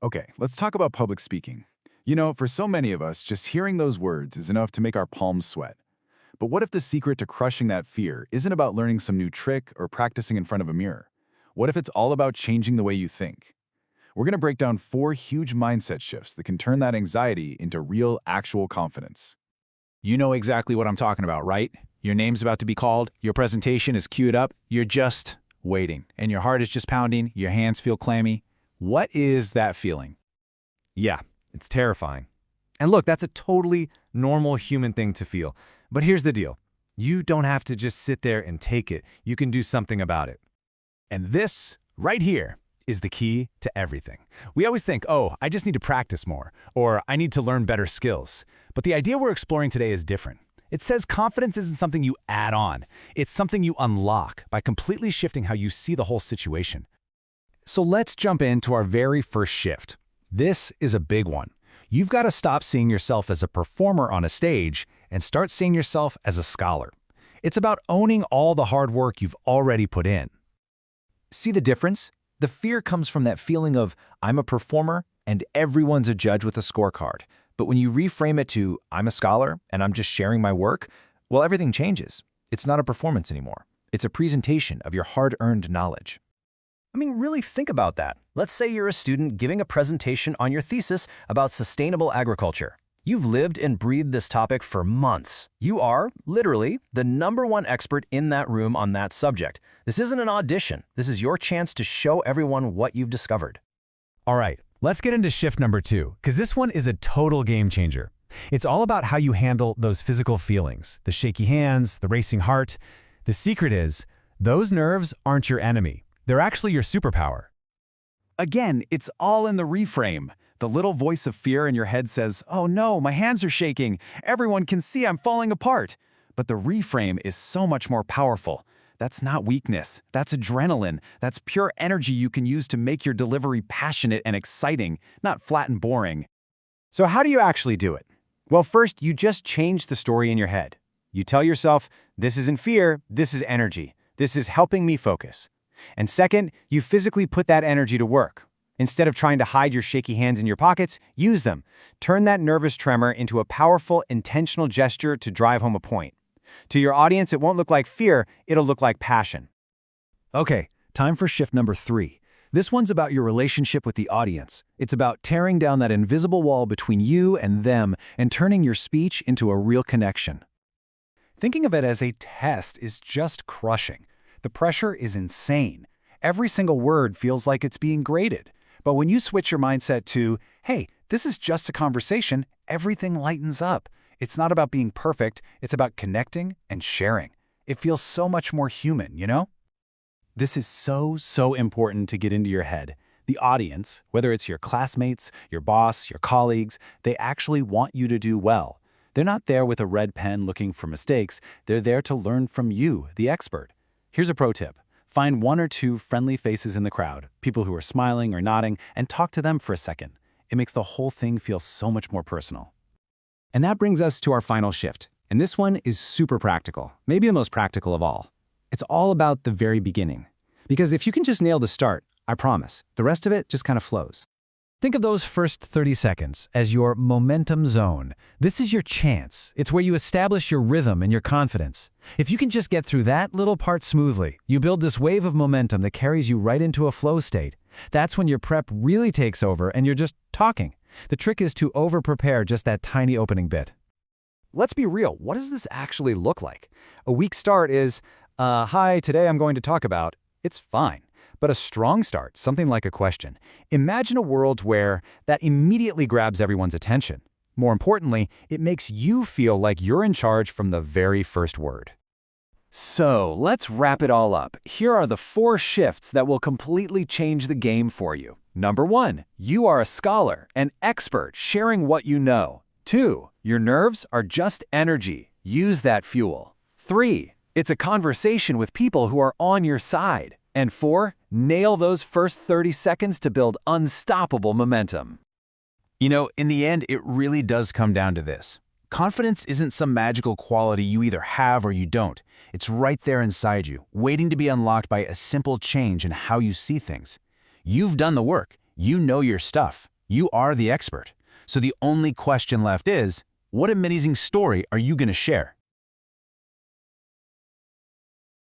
Okay, let's talk about public speaking. For so many of us, just hearing those words is enough to make our palms sweat. But what if the secret to crushing that fear isn't about learning some new trick or practicing in front of a mirror? What if it's all about changing the way you think? We're going to break down 4 huge mindset shifts that can turn that anxiety into real, actual confidence. You know exactly what I'm talking about, right? Your name's about to be called, your presentation is queued up, you're just waiting, and your heart is just pounding, your hands feel clammy. What is that feeling? Yeah, it's terrifying. And look, that's a totally normal human thing to feel. But here's the deal. You don't have to just sit there and take it. You can do something about it. And this, right here, is the key to everything. We always think, oh, I just need to practice more, or I need to learn better skills. But the idea we're exploring today is different. It says confidence isn't something you add on. It's something you unlock by completely shifting how you see the whole situation. So let's jump into our very first shift. This is a big one. You've got to stop seeing yourself as a performer on a stage and start seeing yourself as a scholar. It's about owning all the hard work you've already put in. See the difference? The fear comes from that feeling of, I'm a performer and everyone's a judge with a scorecard. But when you reframe it to, I'm a scholar and I'm just sharing my work, well, everything changes. It's not a performance anymore. It's a presentation of your hard-earned knowledge. I mean, really think about that. Let's say you're a student giving a presentation on your thesis about sustainable agriculture. You've lived and breathed this topic for months. You are, literally, the #1 expert in that room on that subject. This isn't an audition. This is your chance to show everyone what you've discovered. All right, let's get into shift number 2, because this one is a total game changer. It's all about how you handle those physical feelings, the shaky hands, the racing heart. The secret is, those nerves aren't your enemy. They're actually your superpower. Again, it's all in the reframe. The little voice of fear in your head says, oh no, my hands are shaking. Everyone can see I'm falling apart. But the reframe is so much more powerful. That's not weakness. That's adrenaline. That's pure energy you can use to make your delivery passionate and exciting, not flat and boring. So how do you actually do it? Well, first, you just change the story in your head. You tell yourself, this isn't fear, this is energy. This is helping me focus. And second, you physically put that energy to work. Instead of trying to hide your shaky hands in your pockets, use them. Turn that nervous tremor into a powerful, intentional gesture to drive home a point. To your audience, it won't look like fear, it'll look like passion. Okay, time for shift number 3. This one's about your relationship with the audience. It's about tearing down that invisible wall between you and them and turning your speech into a real connection. Thinking of it as a test is just crushing. The pressure is insane. Every single word feels like it's being graded. But when you switch your mindset to, hey, this is just a conversation, everything lightens up. It's not about being perfect, it's about connecting and sharing. It feels so much more human, you know? This is so important to get into your head. The audience, whether it's your classmates, your boss, your colleagues, they actually want you to do well. They're not there with a red pen looking for mistakes. They're there to learn from you, the expert. Here's a pro tip. Find 1 or 2 friendly faces in the crowd, people who are smiling or nodding, and talk to them for a second. It makes the whole thing feel so much more personal. And that brings us to our final shift. And this one is super practical, maybe the most practical of all. It's all about the very beginning. Because if you can just nail the start, I promise, the rest of it just kind of flows. Think of those first 30 seconds as your momentum zone. This is your chance. It's where you establish your rhythm and your confidence. If you can just get through that little part smoothly, you build this wave of momentum that carries you right into a flow state. That's when your prep really takes over and you're just talking. The trick is to over-prepare just that tiny opening bit. Let's be real, what does this actually look like? A weak start is, hi, today I'm going to talk about, it's fine. But a strong start, something like a question. Imagine a world where that immediately grabs everyone's attention. More importantly, it makes you feel like you're in charge from the very first word. So let's wrap it all up. Here are the 4 shifts that will completely change the game for you. Number 1, you are a scholar, an expert sharing what you know. 2, your nerves are just energy. Use that fuel. 3, it's a conversation with people who are on your side. And 4, nail those first 30 seconds to build unstoppable momentum. You know, in the end, it really does come down to this. Confidence isn't some magical quality you either have or you don't. It's right there inside you, waiting to be unlocked by a simple change in how you see things. You've done the work. You know your stuff. You are the expert. So the only question left is, what amazing story are you going to share?